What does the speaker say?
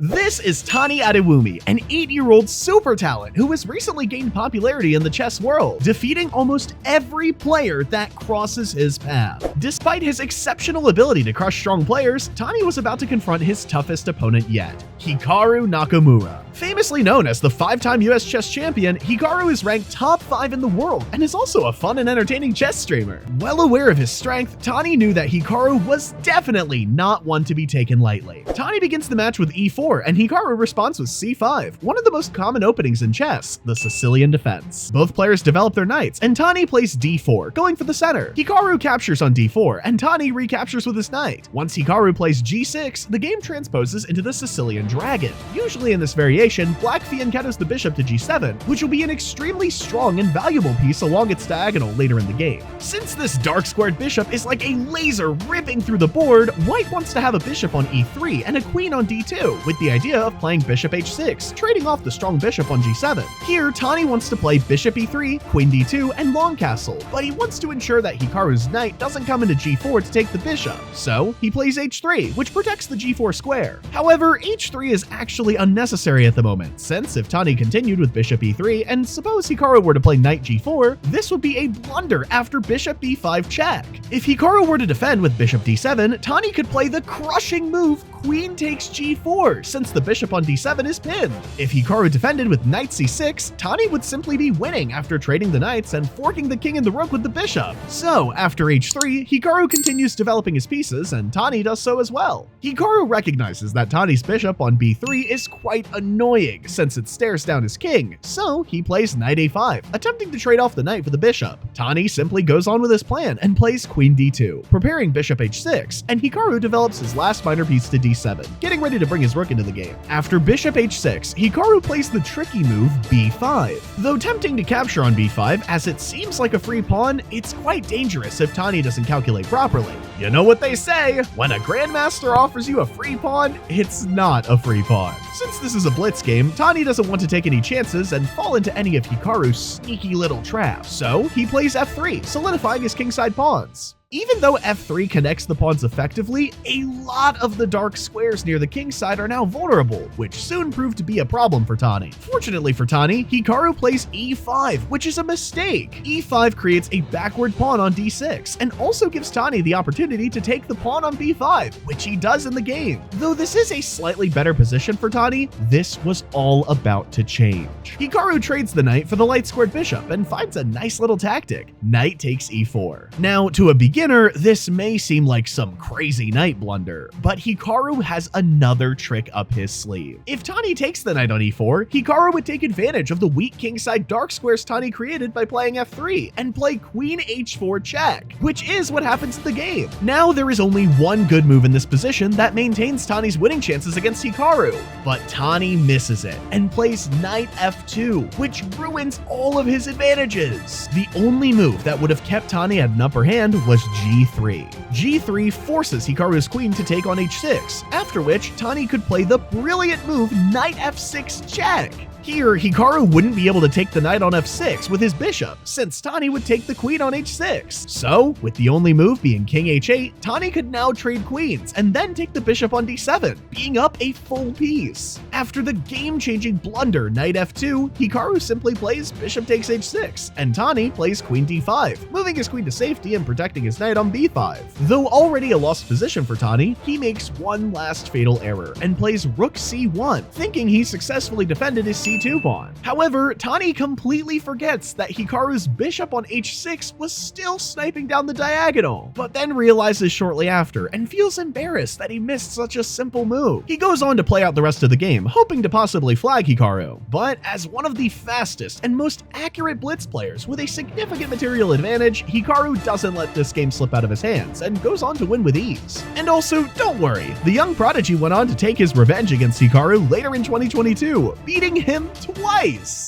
This is Tani Adewumi, an 8-year-old super talent who has recently gained popularity in the chess world, defeating almost every player that crosses his path. Despite his exceptional ability to crush strong players, Tani was about to confront his toughest opponent yet, Hikaru Nakamura. Famously known as the 5-time US chess champion, Hikaru is ranked top 5 in the world and is also a fun and entertaining chess streamer. Well aware of his strength, Tani knew that Hikaru was definitely not one to be taken lightly. Tani begins the match with e4, and Hikaru responds with c5, one of the most common openings in chess, the Sicilian defense. Both players develop their knights, and Tani plays d4, going for the center. Hikaru captures on d4, and Tani recaptures with his knight. Once Hikaru plays g6, the game transposes into the Sicilian dragon. Usually in this variation, black fianchettos the bishop to g7, which will be an extremely strong and valuable piece along its diagonal later in the game. Since this dark squared bishop is like a laser ripping through the board, white wants to have a bishop on e3 and a queen on d2, with the idea of playing bishop h6, trading off the strong bishop on g7. Here, Tani wants to play bishop e3, queen d2, and long castle, but he wants to ensure that Hikaru's knight doesn't come into g4 to take the bishop, so he plays h3, which protects the g4 square. However, h3 is actually unnecessary at the moment, since if Tani continued with bishop e3 and suppose Hikaru were to play knight g4, this would be a blunder after bishop b5 check. If Hikaru were to defend with bishop d7, Tani could play the crushing move queen takes g4, since the bishop on d7 is pinned. If Hikaru defended with knight c6, Tani would simply be winning after trading the knights and forking the king and the rook with the bishop. So after h3, Hikaru continues developing his pieces, and Tani does so as well. Hikaru recognizes that Tani's bishop on b3 is quite annoying, since it stares down his king, so he plays knight a5, attempting to trade off the knight for the bishop. Tani simply goes on with his plan and plays queen d2, preparing bishop h6, and Hikaru develops his last minor piece to d7, getting ready to bring his rook into the game. After bishop h6, Hikaru plays the tricky move b5. Though tempting to capture on b5, as it seems like a free pawn, it's quite dangerous if Tani doesn't calculate properly. You know what they say, when a grandmaster offers you a free pawn, it's not a free pawn. Since this is a blitz game, Tani doesn't want to take any chances and fall into any of Hikaru's sneaky little traps, so he plays f3, solidifying his kingside pawns. Even though f3 connects the pawns effectively, a lot of the dark squares near the king side are now vulnerable, which soon proved to be a problem for Tani. Fortunately for Tani, Hikaru plays e5, which is a mistake. e5 creates a backward pawn on d6, and also gives Tani the opportunity to take the pawn on b5, which he does in the game. Though this is a slightly better position for Tani, this was all about to change. Hikaru trades the knight for the light squared bishop and finds a nice little tactic. Knight takes e4. Now, to a beginner, this may seem like some crazy knight blunder, but Hikaru has another trick up his sleeve. If Tani takes the knight on e4, Hikaru would take advantage of the weak kingside dark squares Tani created by playing f3 and play queen h4 check, which is what happens in the game. Now there is only one good move in this position that maintains Tani's winning chances against Hikaru, but Tani misses it and plays knight f2, which ruins all of his advantages. The only move that would have kept Tani at an upper hand was g3. g3 forces Hikaru's queen to take on h6, after which Tani could play the brilliant move knight f6 check. Here, Hikaru wouldn't be able to take the knight on f6 with his bishop, since Tani would take the queen on h6. So, with the only move being king h8, Tani could now trade queens and then take the bishop on d7, being up a full piece. After the game-changing blunder knight f2, Hikaru simply plays bishop takes h6, and Tani plays queen d5, moving his queen to safety and protecting his knight on b5. Though already a lost position for Tani, he makes one last fatal error and plays rook c1, thinking he successfully defended his c2 pawn. However, Tani completely forgets that Hikaru's bishop on h6 was still sniping down the diagonal, but then realizes shortly after and feels embarrassed that he missed such a simple move. He goes on to play out the rest of the game, hoping to possibly flag Hikaru, but as one of the fastest and most accurate blitz players with a significant material advantage, Hikaru doesn't let this game slip out of his hands and goes on to win with ease. And also, don't worry, the young Prodigy went on to take his revenge against Hikaru later in 2022, beating him twice.